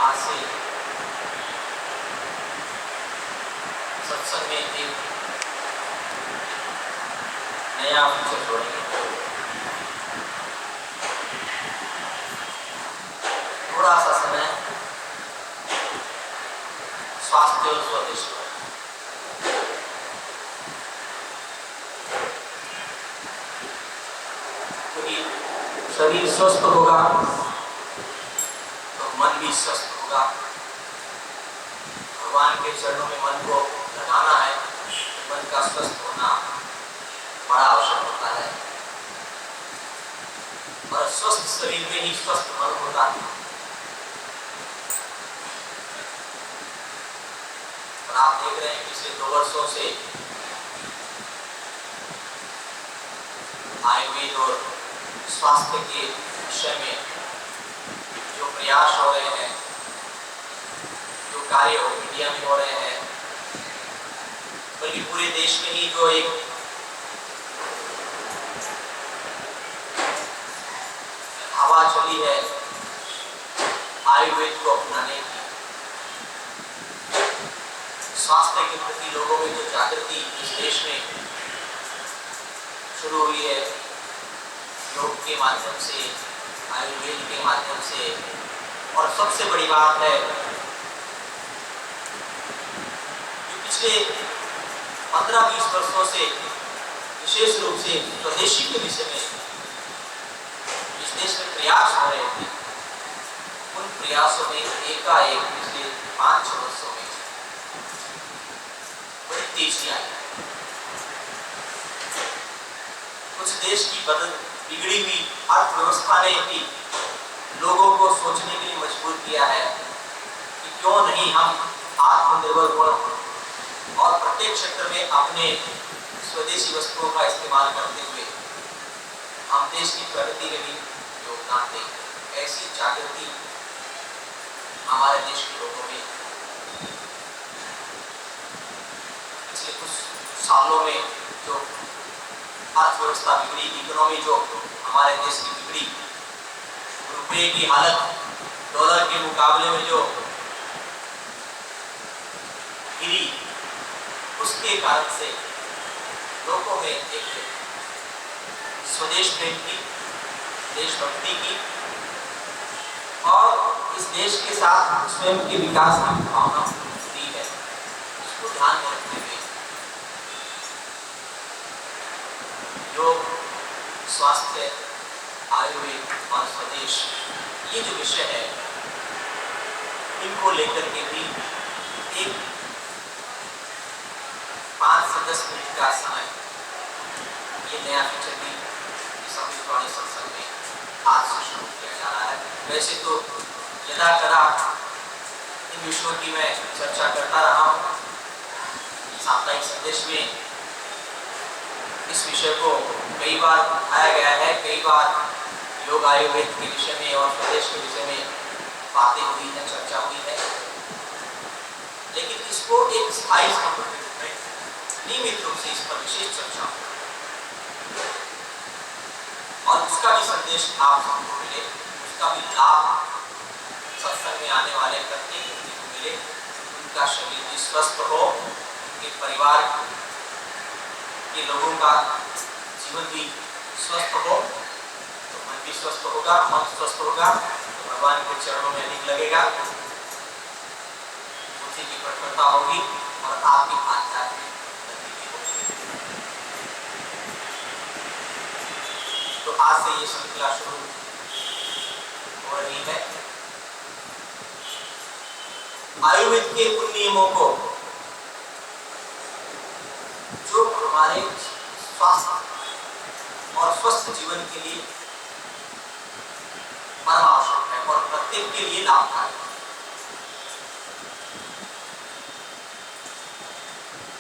आज से सत्संग में एक नया फीचर जोड़ेंगे। थोड़ा सा समय स्वास्थ्य और स्वदेश पर। क्योंकि शरीर स्वस्थ होगा तो मन भी स्वस्थ होगा। भगवान के चरणों में मन को लगाना है, मन का स्वस्थ होना बड़ा आवश्यक होता है। और स्वस्थ शरीर में ही स्वस्थ मन होता है। और आप देख रहे हैं पिछले 2 वर्षों से आयुर्वेद और स्वास्थ्य के विषय में जो प्रयास हो रहे हैं, जो कार्य इंडिया में हो रहे हैं, बल्कि पूरे देश में ही जो एक हवा चली है आयुर्वेद को अपनाने की, स्वास्थ्य के प्रति लोगों में जो जागृति इस देश में शुरू हुई है, योग के माध्यम से, आयुर्वेद के माध्यम से। और सबसे बड़ी बात है जो पिछले 15-20 वर्षों से विशेष रूप से स्वदेशी के विषय में इस देश में प्रयास हो रहे थे, उन प्रयासों में एकाएक पिछले 5-6 वर्षों में बड़ी तेजी आई। कुछ देश की बिगड़ी हुई अर्थव्यवस्था ने भी लोगों को सोचने के लिए मजबूर किया है कि क्यों नहीं हम आत्मनिर्भर हो और प्रत्येक क्षेत्र में अपने स्वदेशी वस्तुओं का इस्तेमाल करते हुए हम देश की प्रगति में भी योगदान दें। ऐसी जागृति हमारे देश के लोगों में पिछले कुछ सालों में जो अर्थव्यवस्था बिगड़ी, इकोनॉमी जो हमारे देश की बिगड़ी, रुपये की हालत डॉलर के मुकाबले में जो गिरी, उसके कारण से लोगों में एक स्वदेश प्रेम की, देशभक्ति की और इस देश के साथ स्वयं के विकास की भावना दी है। उसको ध्यान में रखते हुए योग, स्वास्थ्य, आयुर्वेद और स्वदेश, ये जो विषय है, इनको लेकर के भी एक 5 से 10 मिनट का समय, ये नया फीचर भी इस अमृतवाणी सत्संग में आज से शुरू किया जा रहा है। वैसे तो यदा कदा इन विषयों की मैं चर्चा करता रहा हूँ। साप्ताहिक संदेश में इस विषय को कई बार उठाया गया है, कई बार योग आयुर्वेद के विषय में और स्वदेश के विषय में बातें हुई हैं, चर्चा हुई है। लेकिन इसको एक स्थायी संपर्क में नियमित रूप से इस पर विशेष चर्चा हो और उसका भी संदेश आप सबको मिले, उसका भी लाभ सत्संग में आने वाले प्रत्येक व्यक्ति को मिले, उनका शरीर भी स्वस्थ हो, उनके परिवार के लोगों का जीवन भी स्वस्थ हो, तो मन भी स्वस्थ होगा, मन स्वस्थ होगा तो भगवान के चरणों में अधिक लगेगा, बुद्धि की प्रखरता होगी और आपकी आध्यात्मिक गति भी होगी। तो आज से ये श्रृंखला शुरू हो रही है। आयुर्वेद के उन नियमों को जो हमारे स्वास्थ्य और स्वस्थ जीवन के लिए परम आवश्यक है और प्रत्येक के लिए लाभकारी है।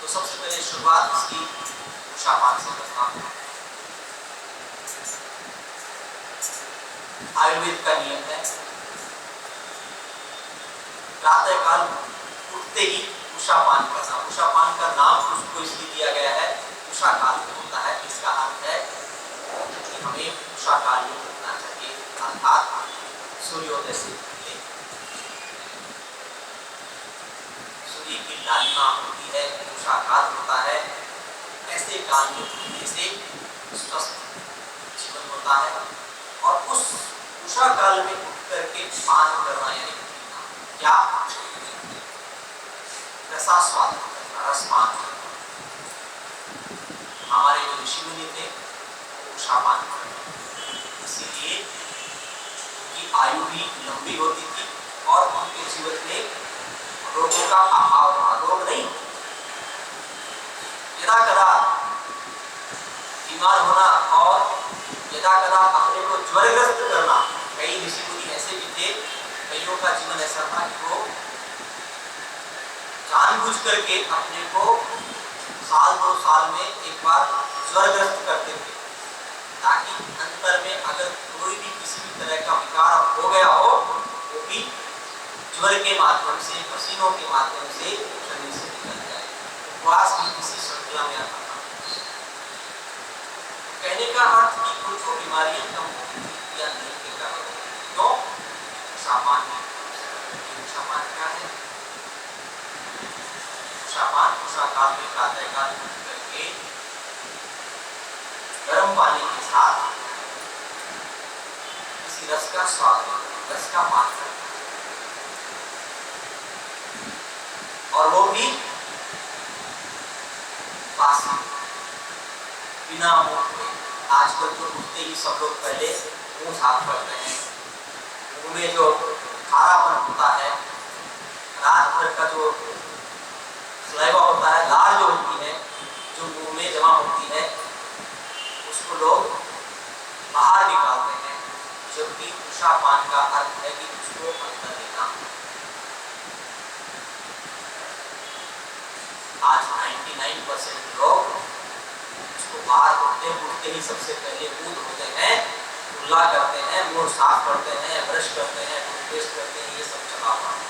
तो सबसे पहले शुरुआत इसकी उषापान से करता हूं। आयुर्वेद का नियम है प्रातःकाल उठते ही उषापान करना। उषापान का नाम उसको इसलिए दिया गया है, उषा काल में होता है। इसका अर्थ है कि हमें उषा काल में उठना चाहिए, अर्थात सूर्योदय से पहले। ऋषि की लालिमा होती है, उषा काल होता है, ऐसे काल में पीने से स्वस्थ जीवन होता है। और उस उषा काल में उठ करके पान करना यानी पीना, क्या रसास्वाद करना, रसपान करना। हमारे जो ऋषि मुनि थे उषा पान करते, इसीलिए उनकी आयु भी लंबी होती थी और उनके जीवन में रोगों का अभाव रहा, रोग नहीं। यदा कदा बीमार होना और यदा कदा अपने को ज्वरग्रस्त करना, कई ऋषि मुनि ऐसे भी थे, कईयों का जीवन ऐसा था कि वो जानबूझ करके अपने को साल 2 साल में एक बार ज्वरग्रस्त करते थे, ताकि अंतर में अगर कोई भी किसी भी तरह का विकार हो गया हो वो भी ज्वर के माध्यम से, पसीनों के माध्यम से शरीर से निकल जाए। उपवास भी इसी श्रृंखला में आता था। कहने का अर्थ कि उनको बीमारियां कम होती या नहीं के कारण, तो सामान्य क्या है? उषा काल में प्रातः काल करके गर्म पानी के साथ किसी रस का स्वाद, रस का पान करना, और वो भी बासी, बिना मुंह के। आजकल तो उठते ही सब लोग पहले मुंह साफ करते हैं, मुंह में जो खारापन होता है, रात भर का जो सलाइवा होता है, लार जो होती है, जो मुंह में जमा होती है, उसको लोग बाहर निकालते हैं, जबकि उषा पान का अर्थ है कि उसको अंदर लेना। आज 99% लोग उसको बाहर उठते ही सबसे पहले मुंह धोते हैं, कुल्ला करते हैं, मुंह साफ करते हैं, ब्रश करते हैं, टूथपेस्ट करते हैं, ये सब चला हुआ है।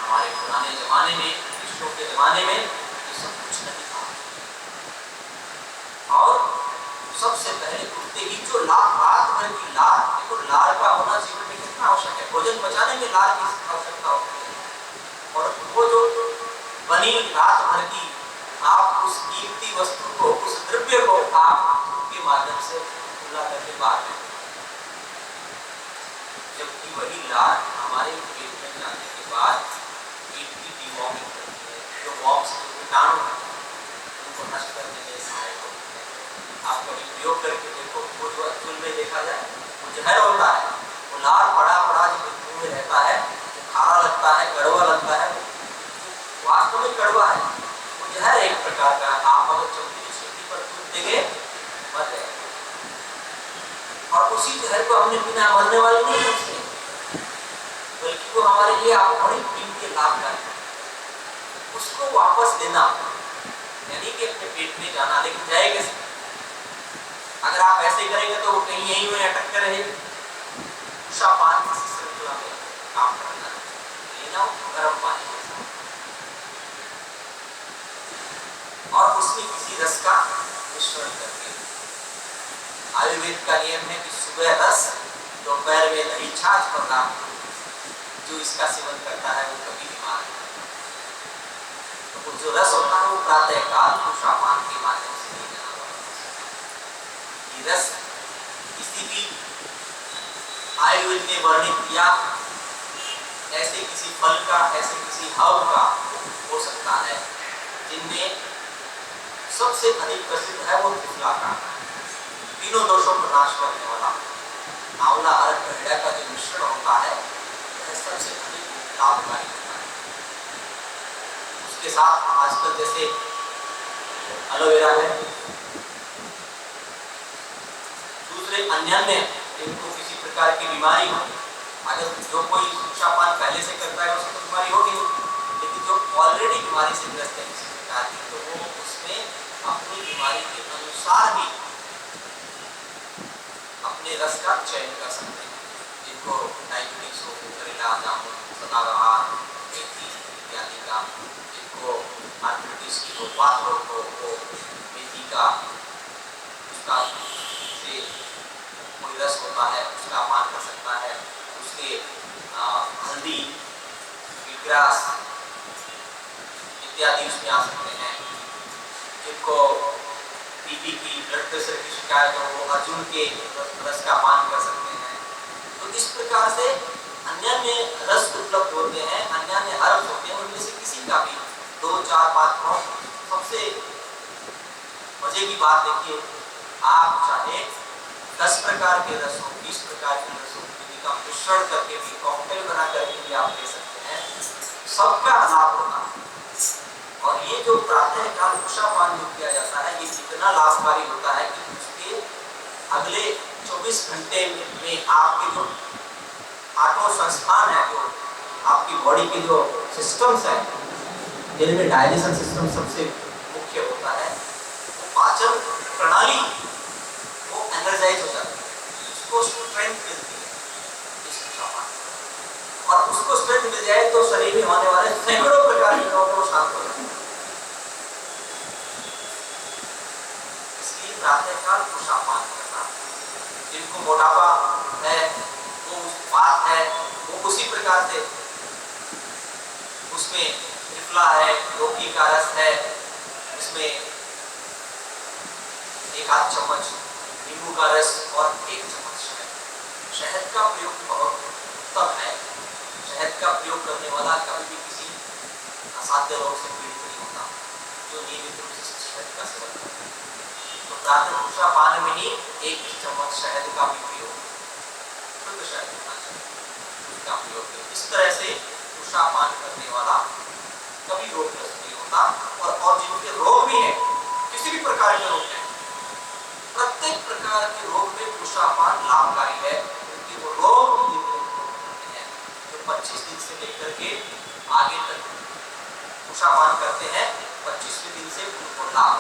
हमारे पुराने जमाने में, ऋषियों के जमाने में ये सब कुछ नहीं था। और सबसे पहले उठते ही जो रात भर की लार, देखो लार का होना जीवन में कितना आवश्यक है, भोजन पचाने में लार की आवश्यकता होती है, और वो जो बनी रात भर की, आप उस कीमती वस्तु को, उस द्रव्य को आप के माध्यम से खुला करके बाहर में, जबकि वही लार हमारे पेट में जाने के बाद पेट की डिवॉर्मिंग करती है, जो वॉर्म्स कीटाणु हैं उनको नष्ट करने में सहायक होती है। आप कभी प्रयोग करके देखो, वो जो अक्सर में देखा जाए वो जहर होता है, वो लार पड़ा जब मुंह में रहता है, वो खारा लगता है, कड़वा लगता है, वास्तव में कड़वा है, वो जहर एक प्रकार का। आप अगर चमड़ी पर दूध देंगे मर जाएगा, और उसी जहर को हमने बिना मरने वाले नहीं समझते, बल्कि वो हमारे लिए बड़ी कीमती लाभदायक है। उसको वापस देना यानी कि अपने पेट में जाना, लेकिन जाए कैसे? अगर आप ऐसे करेंगे तो वो कहीं यहीं में अटक कर रहेगी। उषा पान की श्रृंखला में काम करना, लेना गर्म पानी के साथ, और उसमें किसी रस का मिश्रण करके। आयुर्वेद का नियम है कि सुबह रस, दोपहर में दही छाछ और रात को, जो इसका सेवन करता है वो कभी बीमार नहीं। तो जो रस होता है वो प्रातः काल उषा पान के माध्यम से नहीं जाना पड़ता। ये रस किसी भी आयुर्वेद में वर्णित किया ऐसे किसी फल का, ऐसे किसी हव का हो सकता है, जिनमें सबसे अधिक प्रसिद्ध है वो त्रिफला का, तीनों दोषों को नाश करने वाला आंवला और गहरा का जो मिश्रण होता है वह सबसे अधिक लाभकारी होता है। उसके साथ आजकल जैसे एलोवेरा है, दूसरे अन्य जिनको किसी प्रकार की बीमारी हो, अगर जो कोई उषा पान पहले से करता है उसको बीमारी होगी, लेकिन जो ऑलरेडी बीमारी से ग्रस्त है किसी प्रकार की, तो वो उसमें अपनी बीमारी के अनुसार ही अपने रस का चयन कर सकते हैं। जिनको डायबिटीज हो, करेला जामुन, सदाबहार, मेथी इत्यादि का, जिनको आर्थराइटिस की हो, वात रोग हो, मेथी का उसका से कोई रस होता है उसका पान कर सकता है। उसके हल्दी, ग्रास इत्यादि उसमें आ सकते हैं। जिनको बीपी की, ब्लड प्रेशर की शिकायत हो, वो अर्जुन के रस का पान कर सकते हैं। तो इस प्रकार से अन्य रस उपलब्ध होते हैं, अन्य हर्ब्स होते हैं, उनमें से किसी का भी 2, 4, 5 हो। सबसे मजे की बात देखिए, आप चाहे 10 प्रकार के रस हो, 20 प्रकार के रस हो, इनका मिश्रण करके भी कॉकटेल बना करके भी आप ले सकते हैं, सबका लाभ होगा। और ये जो प्रातःकाल उषापान जो किया जाता है, ये इतना लाभकारी होता है कि उसके अगले 24 घंटे में आपके जो आठों संस्थान है, जो आपकी बॉडी के जो सिस्टम्स हैं, जिनमें डाइजेशन सिस्टम सबसे मुख्य होता है, वो पाचन प्रणाली वो एनर्जाइज हो जाती है, उसको स्ट्रेंथ मिलती है इस उषापान। और उसको स्ट्रेंथ मिल जाए तो शरीर में होने वाले सैकड़ों प्रकार के रोग वो शांत हो जाते हैं। इसलिए प्रातःकाल उषापान करना, जिनको मोटापा है, वो बात है, वो उसी प्रकार से उसमें त्रिफला है, लौकी का रस है, उसमें 1 आध चम्मच नींबू का रस और 1 चम्मच शहद। शहद का प्रयोग बहुत उत्तम है। शहद का प्रयोग करने वाला कभी भी किसी असाध्य रोग से पीड़ित नहीं होता, जो नियमित रूप से शहद का सेवन करता है। तो प्रातः उषापान में ही 1 चम्मच शहद का भी प्रयोग, शुद्ध शहद होना चाहिए, उसका प्रयोग करें। इस तरह से उषापान करने वाला कभी रोगग्रस्त नहीं होता। और जिनके रोग भी है, किसी भी प्रकार के रोग हैं, प्रत्येक प्रकार के रोग में उषापान लाभकारी है, क्योंकि वो रोग हैं जो 25 दिन से लेकर के आगे तक उषापान करते हैं। 25वें दिन से उनको लाभ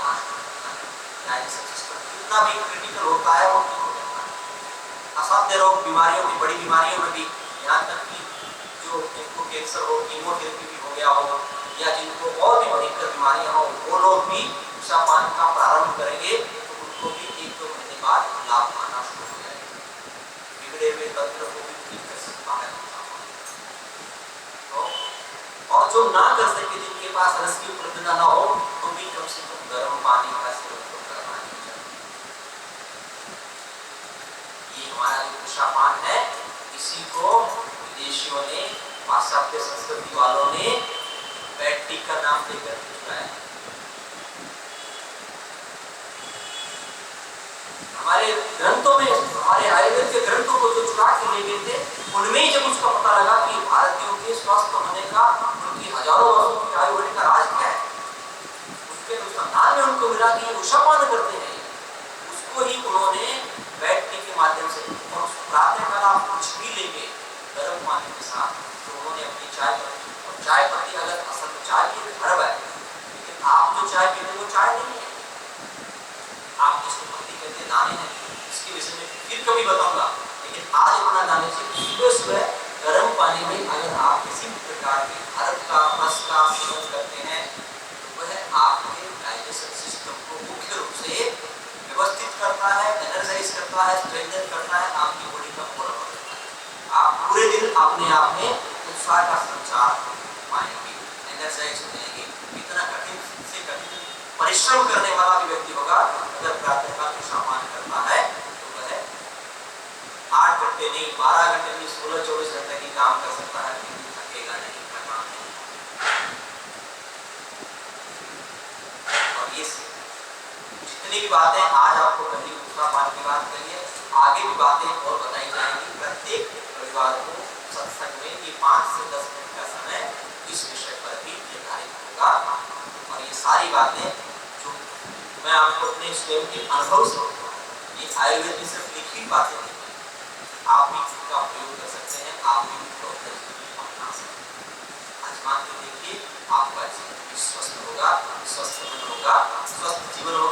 डाइजेशन सिस्टम कितना भी क्रिटिकल होता है वो ठीक हो जाता है। असाध्य रोग, बीमारियों की, बड़ी बीमारियों में भी, यहाँ तक कि जो जिनको कैंसर हो, कीमोथेरेपी भी हो गया हो, या जिनको और भी भयंकर बीमारियां हो, वो लोग भी उषापान का प्रारंभ करेंगे तो उनको भी 1-2 महीने बाद लाभ आना शुरू हो जाएगा। बिगड़े हुए तंत्र को भी ठीक कर सकता है उषापान। तो और जो ना कर सके, जिनके पास रस की उपलब्धता ना हो, तो भी कम से कम गर्म पानी का सेवन करना चाहिए। ये हमारा जो उषापान है, इसी को विदेशियों ने, पाश्चात्य संस्कृति वालों ने बैट्रिक का नाम देकर चुराया। हमारे ग्रंथों में, हमारे आयुर्वेद के ग्रंथों को जो चुरा के ले गए थे, उनमें ही जब उसका पता लगा कि भारतीयों के स्वस्थ होने का, उनकी हजारों वर्षों की आयु बढ़ने का राज क्या है, उसके अनुसंधान में उनको मिला कि ये उषापान करते हैं। उसको ही उन्होंने बैट्रिक के माध्यम से, और उस प्रातःकाल आप कुछ भी लेंगे गर्म पानी के साथ, तो उन्होंने अपनी चाय पत्ती अगर असल में चाय की हर्ब है, लेकिन आप जो चाय पीते वो चाय नहीं है, आप जिसको पत्ती कहते दाने हैं, इसके विषय में फिर कभी बताऊंगा। लेकिन आज इतना जाने से सुबह गर्म पानी में अगर आप किसी भी प्रकार के हर्ब का रस का सेवन करते हैं, तो वह आपके डाइजेशन सिस्टम को मुख्य रूप से व्यवस्थित करता है, एनर्जाइज करता है, स्ट्रेंथन करता है, आपकी बॉडी का पूरा कर देता है। आप पूरे दिन अपने आप में उत्साह का संचार पाएंगे, एनर्जाइज हो जाएंगे। इतना कठिन से कठिन परिश्रम करने वाला भी व्यक्ति होगा, अगर प्रातःकाल उषापान करता है तो वह 8 घंटे नहीं, 12 घंटे नहीं, 16-24 घंटे की काम कर सकता है, लेकिन थकेगा नहीं, थकान नहीं। और ये जितनी भी बातें आज आपको कही उषापान की बात करिए, आगे भी बातें और बताई जाएंगी। प्रत्येक रविवार को सत्संग में ये 5 से 10 मिनट का समय इस विषय पर भी निर्धारित होगा। और ये सारी बातें जो मैं आपको अपने स्वयं के अनुभव से, ये आयुर्वेद में सिर्फ लिखी बातें नहीं, आप भी इसका प्रयोग कर सकते हैं, आप भी इसको अपना सकते हैं। आजमा के देखिए, आपका जीवन भी स्वस्थ होगा, स्वस्थ मन होगा, स्वस्थ जीवन होगा।